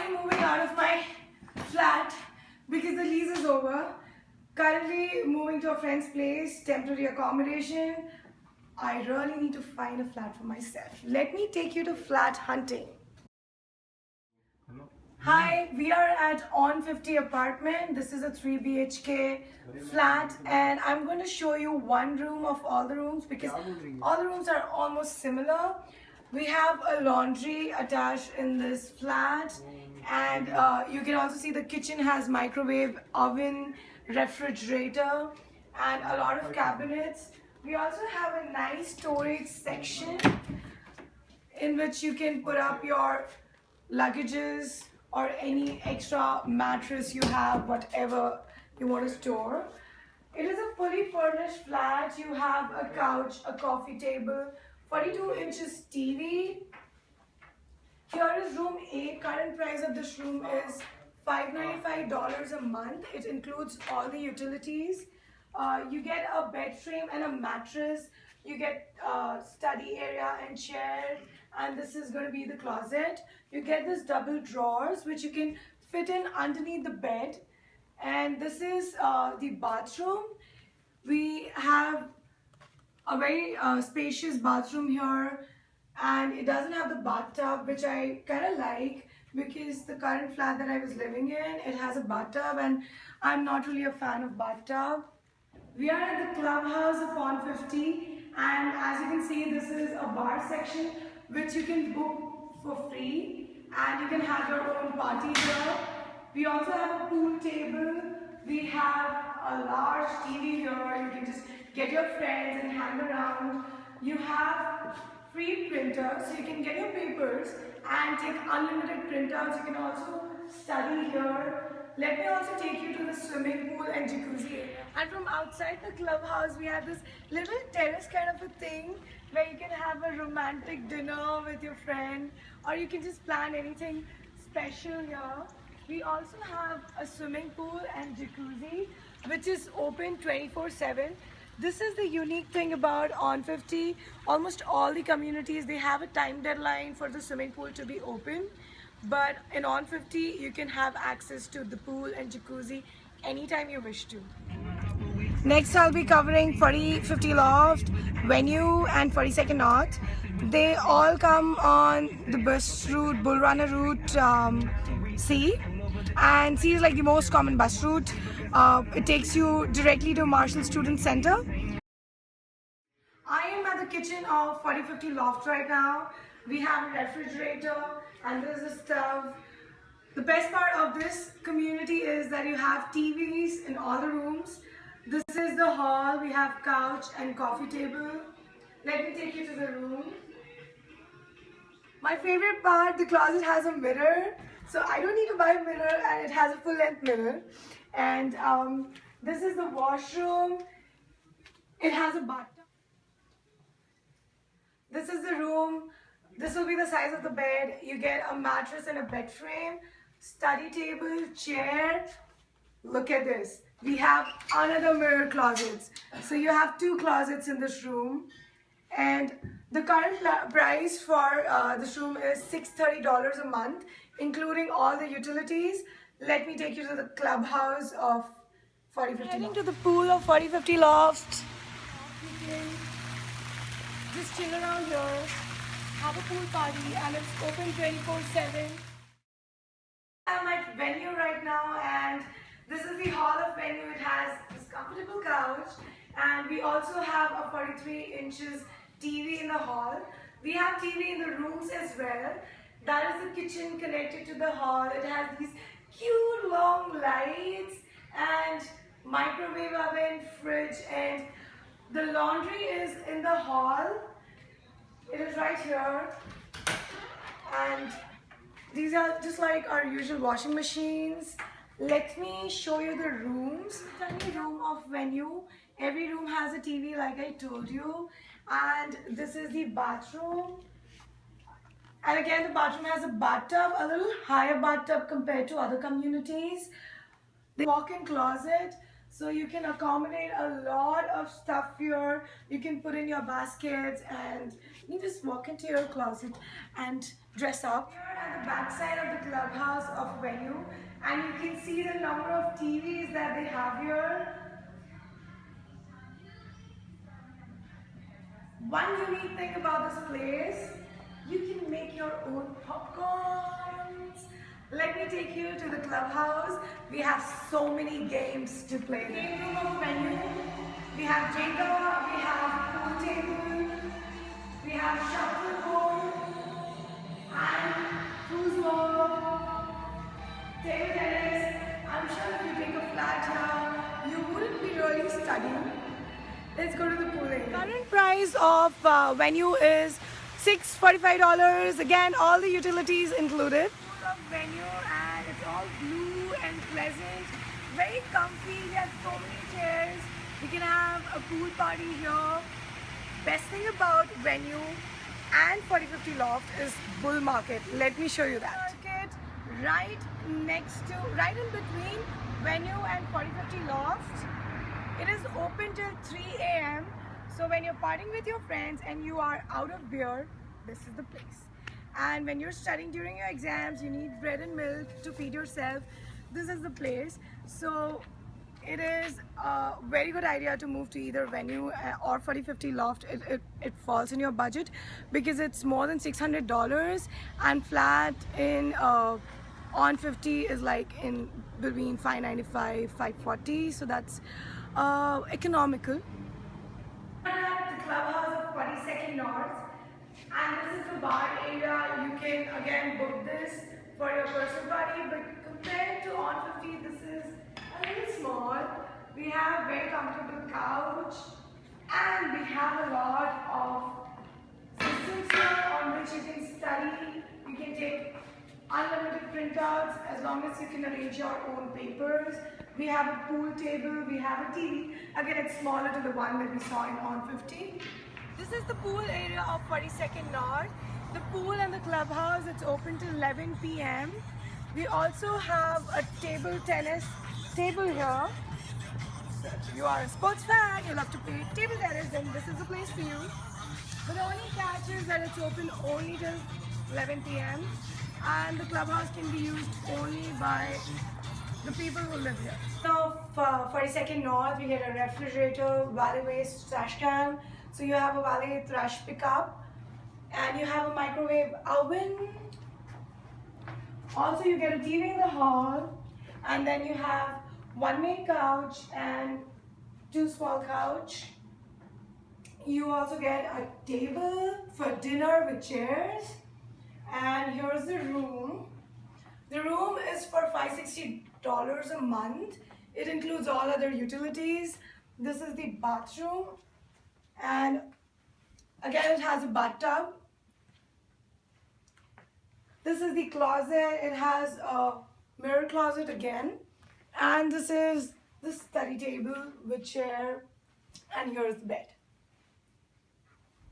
am moving out of my flat because the lease is over. Currently moving to a friend's place, temporary accommodation. I really need to find a flat for myself. Let me take you to flat hunting. Hi, we are at On 50 apartment. This is a 3 BHK flat and I'm going to show you one room of all the rooms because all the rooms are almost similar. We have a laundry attached in this flat and you can also see the kitchen has microwave, oven, refrigerator and a lot of cabinets. We also have a nice storage section in which you can put up your luggages or any extra mattress you have, whatever you want to store. It is a fully furnished flat. You have a couch, a coffee table, 42 inches TV. Here is room 8. Current price of this room is $595 a month. It includes all the utilities. You get a bed frame and a mattress. You get study area and chair, and this is going to be the closet. You get this double drawers which you can fit in underneath the bed, and this is the bathroom. We have a very spacious bathroom here, and it doesn't have the bathtub, which I kind of like because the current flat that I was living in, it has a bathtub and I'm not really a fan of bathtub. We are at the clubhouse of On 50 and as you can see, this is a bar section which you can book for free and you can have your own party here. We also have a pool table. We have a large TV here. You can just get your friends and hang around. You have free printer, so you can get your papers and take unlimited printouts. You can also study here. Let me also take you to the swimming pool and jacuzzi area. And from outside the clubhouse, we have this little terrace kind of a thing where you can have a romantic dinner with your friend, or you can just plan anything special here. We also have a swimming pool and jacuzzi, which is open 24/7. This is the unique thing about On 50. Almost all the communities, they have a time deadline for the swimming pool to be open. But in On 50, you can have access to the pool and jacuzzi anytime you wish to. Next, I'll be covering 4050 Loft, Venue, and 42nd North. They all come on the bus route, Bull Runner route C. And C is like the most common bus route. It takes you directly to Marshall Student Center. I am at the kitchen of 4050 Loft right now. We have a refrigerator and there's a stove. The best part of this community is that you have TVs in all the rooms. This is the hall. We have couch and coffee table. Let me take you to the room. My favorite part, the closet has a mirror. So I don't need to buy a mirror and it has a full-length mirror. And this is the washroom. It has a bathtub. This is the room. This will be the size of the bed. You get a mattress and a bed frame, study table, chair. Look at this. We have another mirror closets. So you have 2 closets in this room. And the current price for this room is $630 a month, including all the utilities. Let me take you to the clubhouse of 4050 Heading to the pool of 4050 Loft. You can just chill around here, have a pool party, and it's open 24/7. I'm at Venue right now, and this is the hall of Venue. It has this comfortable couch, and we also have a 43 inches TV in the hall. We have TV in the rooms as well. That is the kitchen connected to the hall. It has these cute long lights and microwave oven, fridge, and the laundry is in the hall. It is right here. And these are just like our usual washing machines. Let me show you the rooms. Tiny room of Venue. Every room has a TV like I told you. And this is the bathroom. And again, the bathroom has a bathtub, a little higher bathtub compared to other communities. The walk-in closet. So you can accommodate a lot of stuff here. You can put in your baskets and you just walk into your closet and dress up. Here at the back side of the clubhouse of venue, and you can see the number of TVs that they have here. One unique thing about this place, you can make your own popcorns. Let me take you to the clubhouse. We have so many games to play. Game room of venue. We have Jenga, we have pool table, we have shuffleboard, and foosball, table tennis. I'm sure if you take a flat here, you wouldn't be really studying. Let's go to the pool area. Current price of venue is $645. Again, all the utilities included. Venue, and it's all blue and pleasant, very comfy. They have so many chairs. We can have a pool party here. Best thing about venue and 4050 Loft is Bull Market. Let me show you that. Market right in between venue and 4050 Loft. It is open till 3 a.m. So when you're partying with your friends and you are out of beer, this is the place. And when you're studying during your exams, you need bread and milk to feed yourself, this is the place. So it is a very good idea to move to either venue or 4050 Loft. It falls in your budget because it's more than $600, and flat in on 50 is like in between $595 $540, so that's economical. At the clubhouse of 42nd North, and this is the bar area. You can again book this for your personal party, but compared to on 50, this is a little small. We have very comfortable couch, and we have a lot of systems here on which you can study. You can take unlimited printouts as long as you can arrange your own papers. We have a pool table, we have a TV. Again, it's smaller to the one that we saw in on 50. This is the pool area of 42nd North. The pool and the clubhouse, it's open till 11 p.m. We also have a table tennis table here. So if you are a sports fan, you love to play table tennis, then this is the place for you. But the only catch is that it's open only till 11 p.m. and the clubhouse can be used only by the people who live here. So for 42nd North, we get a refrigerator, valet waste trash can. So you have a valet trash pickup, and you have a microwave oven. Also, you get a TV in the hall, and then you have one main couch and two small couch. You also get a table for dinner with chairs, and here's the room. The room is for $560 a month. It includes all other utilities. This is the bathroom, and again it has a bathtub. This is the closet. It has a mirror closet again, and this is the study table with chair, and here's the bed.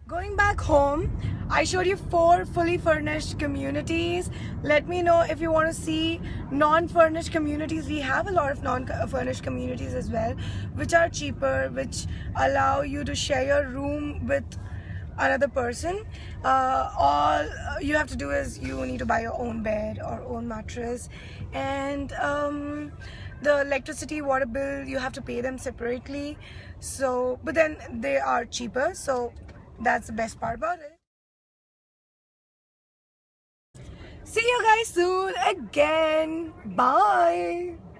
Going back home, I showed you 4 fully furnished communities. Let me know if you want to see non-furnished communities. We have a lot of non-furnished communities as well, which are cheaper, which allow you to share your room with another person. All you have to do is you need to buy your own bed or own mattress, and the electricity, water bill, you have to pay them separately. So, but then they are cheaper, so that's the best part about it. See you guys soon again. Bye.